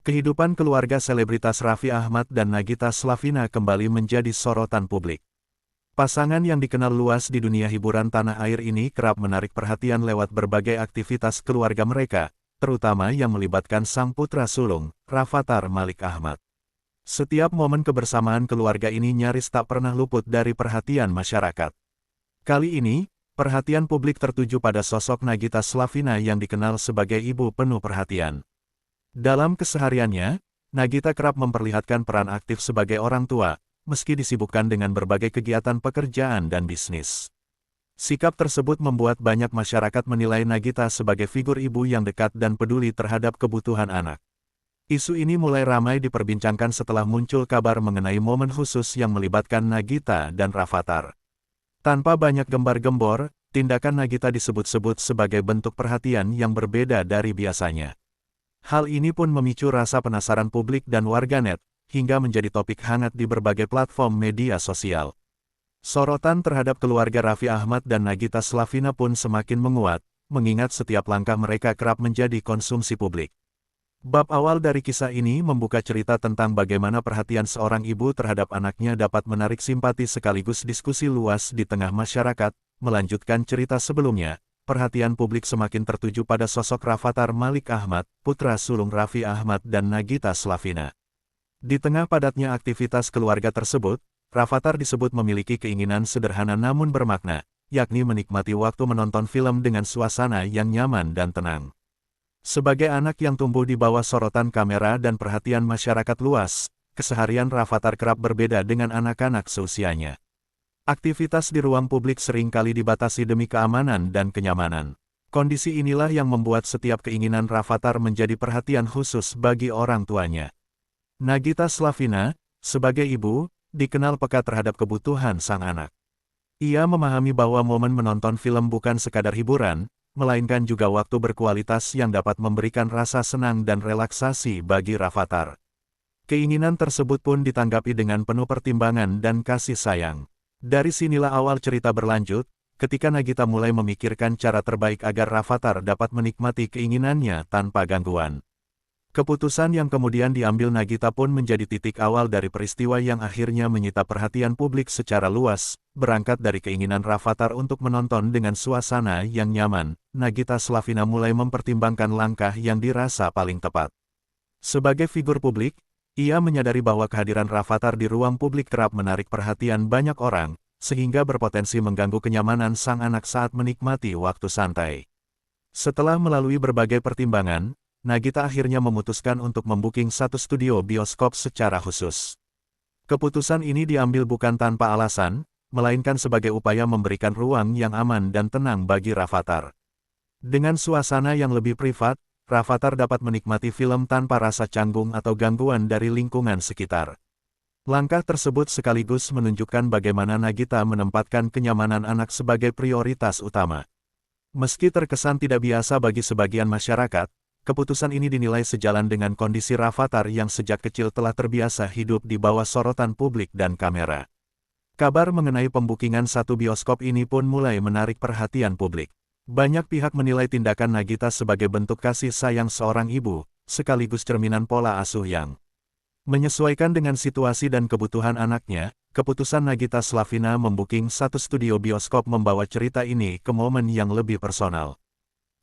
Kehidupan keluarga selebritas Raffi Ahmad dan Nagita Slavina kembali menjadi sorotan publik. Pasangan yang dikenal luas di dunia hiburan tanah air ini kerap menarik perhatian lewat berbagai aktivitas keluarga mereka, terutama yang melibatkan sang putra sulung, Rafatар Malik Ahmad. Setiap momen kebersamaan keluarga ini nyaris tak pernah luput dari perhatian masyarakat. Kali ini, perhatian publik tertuju pada sosok Nagita Slavina yang dikenal sebagai ibu penuh perhatian. Dalam kesehariannya, Nagita kerap memperlihatkan peran aktif sebagai orang tua, meski disibukkan dengan berbagai kegiatan pekerjaan dan bisnis. Sikap tersebut membuat banyak masyarakat menilai Nagita sebagai figur ibu yang dekat dan peduli terhadap kebutuhan anak. Isu ini mulai ramai diperbincangkan setelah muncul kabar mengenai momen khusus yang melibatkan Nagita dan Rafattar. Tanpa banyak gembar-gembor, tindakan Nagita disebut-sebut sebagai bentuk perhatian yang berbeda dari biasanya. Hal ini pun memicu rasa penasaran publik dan warganet, hingga menjadi topik hangat di berbagai platform media sosial. Sorotan terhadap keluarga Raffi Ahmad dan Nagita Slavina pun semakin menguat, mengingat setiap langkah mereka kerap menjadi konsumsi publik. Bab awal dari kisah ini membuka cerita tentang bagaimana perhatian seorang ibu terhadap anaknya dapat menarik simpati sekaligus diskusi luas di tengah masyarakat. Melanjutkan cerita sebelumnya, perhatian publik semakin tertuju pada sosok Rafattar Malik Ahmad, putra sulung Raffi Ahmad dan Nagita Slavina. Di tengah padatnya aktivitas keluarga tersebut, Rafattar disebut memiliki keinginan sederhana namun bermakna, yakni menikmati waktu menonton film dengan suasana yang nyaman dan tenang. Sebagai anak yang tumbuh di bawah sorotan kamera dan perhatian masyarakat luas, keseharian Rafattar kerap berbeda dengan anak-anak seusianya. Aktivitas di ruang publik seringkali dibatasi demi keamanan dan kenyamanan. Kondisi inilah yang membuat setiap keinginan Rafattar menjadi perhatian khusus bagi orang tuanya. Nagita Slavina, sebagai ibu, dikenal peka terhadap kebutuhan sang anak. Ia memahami bahwa momen menonton film bukan sekadar hiburan, melainkan juga waktu berkualitas yang dapat memberikan rasa senang dan relaksasi bagi Rafattar. Keinginan tersebut pun ditanggapi dengan penuh pertimbangan dan kasih sayang. Dari sinilah awal cerita berlanjut, ketika Nagita mulai memikirkan cara terbaik agar Rafattar dapat menikmati keinginannya tanpa gangguan. Keputusan yang kemudian diambil Nagita pun menjadi titik awal dari peristiwa yang akhirnya menyita perhatian publik secara luas. Berangkat dari keinginan Rafattar untuk menonton dengan suasana yang nyaman, Nagita Slavina mulai mempertimbangkan langkah yang dirasa paling tepat. Sebagai figur publik, ia menyadari bahwa kehadiran Rafattar di ruang publik kerap menarik perhatian banyak orang, sehingga berpotensi mengganggu kenyamanan sang anak saat menikmati waktu santai. Setelah melalui berbagai pertimbangan, Nagita akhirnya memutuskan untuk membuking satu studio bioskop secara khusus. Keputusan ini diambil bukan tanpa alasan, melainkan sebagai upaya memberikan ruang yang aman dan tenang bagi Rafattar. Dengan suasana yang lebih privat, Rafattar dapat menikmati film tanpa rasa canggung atau gangguan dari lingkungan sekitar. Langkah tersebut sekaligus menunjukkan bagaimana Nagita menempatkan kenyamanan anak sebagai prioritas utama. Meski terkesan tidak biasa bagi sebagian masyarakat, keputusan ini dinilai sejalan dengan kondisi Rafattar yang sejak kecil telah terbiasa hidup di bawah sorotan publik dan kamera. Kabar mengenai pembukingan satu bioskop ini pun mulai menarik perhatian publik. Banyak pihak menilai tindakan Nagita sebagai bentuk kasih sayang seorang ibu, sekaligus cerminan pola asuh yang menyesuaikan dengan situasi dan kebutuhan anaknya. Keputusan Nagita Slavina membuking satu studio bioskop membawa cerita ini ke momen yang lebih personal.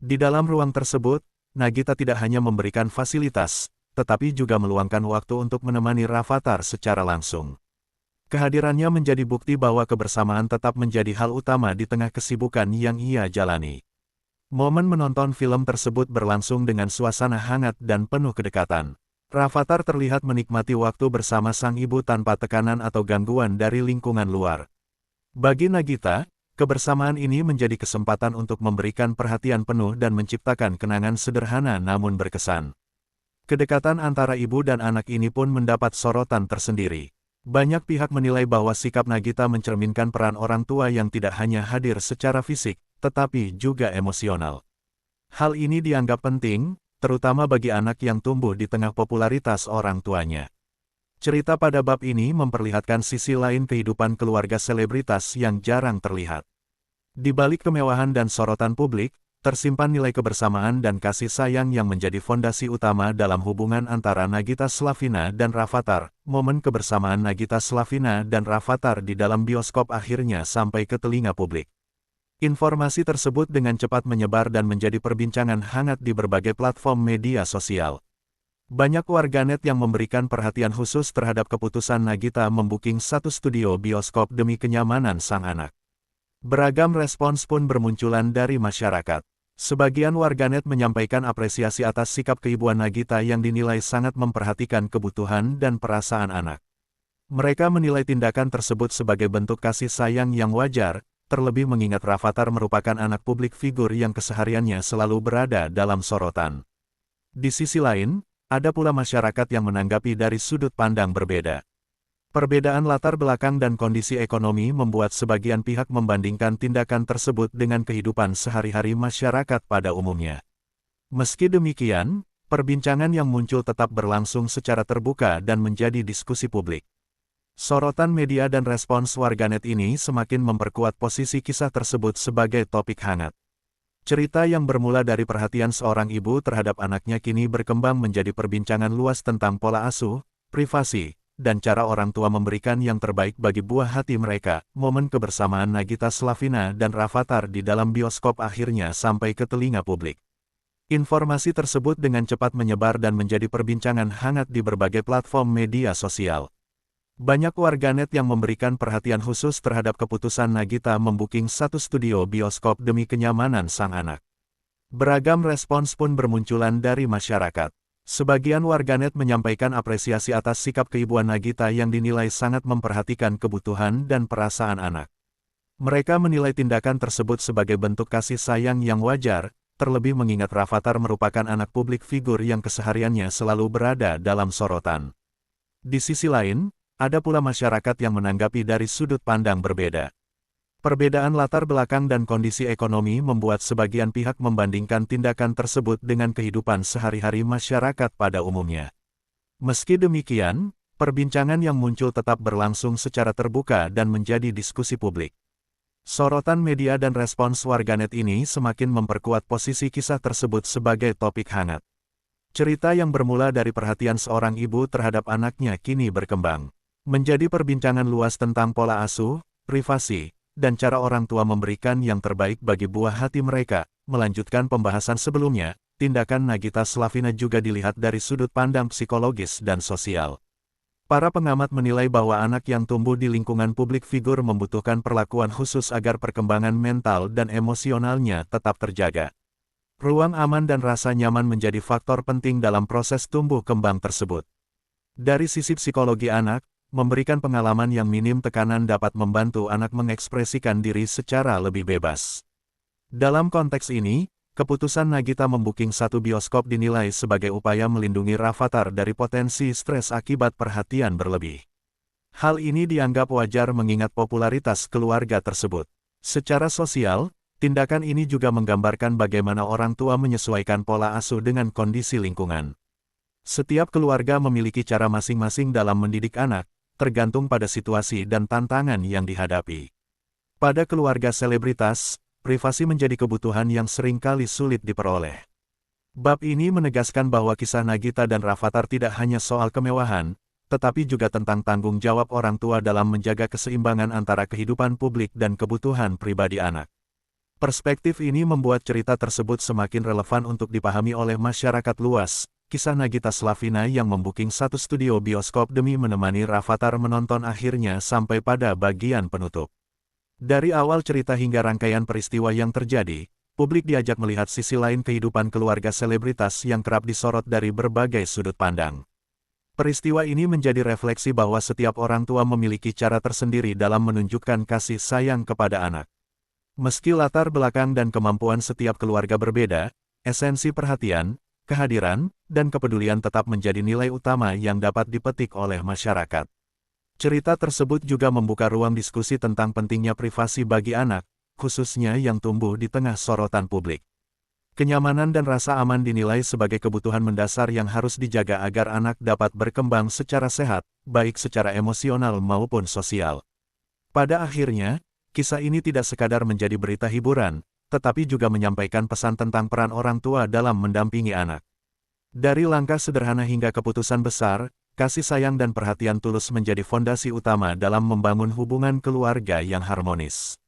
Di dalam ruang tersebut, Nagita tidak hanya memberikan fasilitas, tetapi juga meluangkan waktu untuk menemani Rafattar secara langsung. Kehadirannya menjadi bukti bahwa kebersamaan tetap menjadi hal utama di tengah kesibukan yang ia jalani. Momen menonton film tersebut berlangsung dengan suasana hangat dan penuh kedekatan. Rafattar terlihat menikmati waktu bersama sang ibu tanpa tekanan atau gangguan dari lingkungan luar. Bagi Nagita, kebersamaan ini menjadi kesempatan untuk memberikan perhatian penuh dan menciptakan kenangan sederhana namun berkesan. Kedekatan antara ibu dan anak ini pun mendapat sorotan tersendiri. Banyak pihak menilai bahwa sikap Nagita mencerminkan peran orang tua yang tidak hanya hadir secara fisik, tetapi juga emosional. Hal ini dianggap penting, terutama bagi anak yang tumbuh di tengah popularitas orang tuanya. Cerita pada bab ini memperlihatkan sisi lain kehidupan keluarga selebritas yang jarang terlihat. Di balik kemewahan dan sorotan publik, tersimpan nilai kebersamaan dan kasih sayang yang menjadi fondasi utama dalam hubungan antara Nagita Slavina dan Rafathar. Momen kebersamaan Nagita Slavina dan Rafathar di dalam bioskop akhirnya sampai ke telinga publik. Informasi tersebut dengan cepat menyebar dan menjadi perbincangan hangat di berbagai platform media sosial. Banyak warganet yang memberikan perhatian khusus terhadap keputusan Nagita membooking satu studio bioskop demi kenyamanan sang anak. Beragam respons pun bermunculan dari masyarakat. Sebagian warganet menyampaikan apresiasi atas sikap keibuan Nagita yang dinilai sangat memperhatikan kebutuhan dan perasaan anak. Mereka menilai tindakan tersebut sebagai bentuk kasih sayang yang wajar, terlebih mengingat Rafathar merupakan anak publik figur yang kesehariannya selalu berada dalam sorotan. Di sisi lain, ada pula masyarakat yang menanggapi dari sudut pandang berbeda. Perbedaan latar belakang dan kondisi ekonomi membuat sebagian pihak membandingkan tindakan tersebut dengan kehidupan sehari-hari masyarakat pada umumnya. Meski demikian, perbincangan yang muncul tetap berlangsung secara terbuka dan menjadi diskusi publik. Sorotan media dan respons warganet ini semakin memperkuat posisi kisah tersebut sebagai topik hangat. Cerita yang bermula dari perhatian seorang ibu terhadap anaknya kini berkembang menjadi perbincangan luas tentang pola asuh, privasi, dan cara orang tua memberikan yang terbaik bagi buah hati mereka. Momen kebersamaan Nagita Slavina dan Rafathar di dalam bioskop akhirnya sampai ke telinga publik. Informasi tersebut dengan cepat menyebar dan menjadi perbincangan hangat di berbagai platform media sosial. Banyak warganet yang memberikan perhatian khusus terhadap keputusan Nagita membooking satu studio bioskop demi kenyamanan sang anak. Beragam respons pun bermunculan dari masyarakat. Sebagian warganet menyampaikan apresiasi atas sikap keibuan Nagita yang dinilai sangat memperhatikan kebutuhan dan perasaan anak. Mereka menilai tindakan tersebut sebagai bentuk kasih sayang yang wajar, terlebih mengingat Rafathar merupakan anak publik figur yang kesehariannya selalu berada dalam sorotan. Di sisi lain, ada pula masyarakat yang menanggapi dari sudut pandang berbeda. Perbedaan latar belakang dan kondisi ekonomi membuat sebagian pihak membandingkan tindakan tersebut dengan kehidupan sehari-hari masyarakat pada umumnya. Meski demikian, perbincangan yang muncul tetap berlangsung secara terbuka dan menjadi diskusi publik. Sorotan media dan respons warganet ini semakin memperkuat posisi kisah tersebut sebagai topik hangat. Cerita yang bermula dari perhatian seorang ibu terhadap anaknya kini berkembang menjadi perbincangan luas tentang pola asuh, privasi, dan cara orang tua memberikan yang terbaik bagi buah hati mereka. Melanjutkan pembahasan sebelumnya, tindakan Nagita Slavina juga dilihat dari sudut pandang psikologis dan sosial. Para pengamat menilai bahwa anak yang tumbuh di lingkungan publik figur membutuhkan perlakuan khusus agar perkembangan mental dan emosionalnya tetap terjaga. Ruang aman dan rasa nyaman menjadi faktor penting dalam proses tumbuh kembang tersebut. Dari sisi psikologi anak, memberikan pengalaman yang minim tekanan dapat membantu anak mengekspresikan diri secara lebih bebas. Dalam konteks ini, keputusan Nagita membooking satu bioskop dinilai sebagai upaya melindungi Rafathar dari potensi stres akibat perhatian berlebih. Hal ini dianggap wajar mengingat popularitas keluarga tersebut. Secara sosial, tindakan ini juga menggambarkan bagaimana orang tua menyesuaikan pola asuh dengan kondisi lingkungan. Setiap keluarga memiliki cara masing-masing dalam mendidik anak, tergantung pada situasi dan tantangan yang dihadapi. Pada keluarga selebritas, privasi menjadi kebutuhan yang seringkali sulit diperoleh. Bab ini menegaskan bahwa kisah Nagita dan Rafathar tidak hanya soal kemewahan, tetapi juga tentang tanggung jawab orang tua dalam menjaga keseimbangan antara kehidupan publik dan kebutuhan pribadi anak. Perspektif ini membuat cerita tersebut semakin relevan untuk dipahami oleh masyarakat luas. Kisah Nagita Slavina yang membooking satu studio bioskop demi menemani Rafathar menonton akhirnya sampai pada bagian penutup. Dari awal cerita hingga rangkaian peristiwa yang terjadi, publik diajak melihat sisi lain kehidupan keluarga selebritas yang kerap disorot dari berbagai sudut pandang. Peristiwa ini menjadi refleksi bahwa setiap orang tua memiliki cara tersendiri dalam menunjukkan kasih sayang kepada anak. Meski latar belakang dan kemampuan setiap keluarga berbeda, esensi perhatian, kehadiran, dan kepedulian tetap menjadi nilai utama yang dapat dipetik oleh masyarakat. Cerita tersebut juga membuka ruang diskusi tentang pentingnya privasi bagi anak, khususnya yang tumbuh di tengah sorotan publik. Kenyamanan dan rasa aman dinilai sebagai kebutuhan mendasar yang harus dijaga agar anak dapat berkembang secara sehat, baik secara emosional maupun sosial. Pada akhirnya, kisah ini tidak sekadar menjadi berita hiburan, tetapi juga menyampaikan pesan tentang peran orang tua dalam mendampingi anak. Dari langkah sederhana hingga keputusan besar, kasih sayang dan perhatian tulus menjadi fondasi utama dalam membangun hubungan keluarga yang harmonis.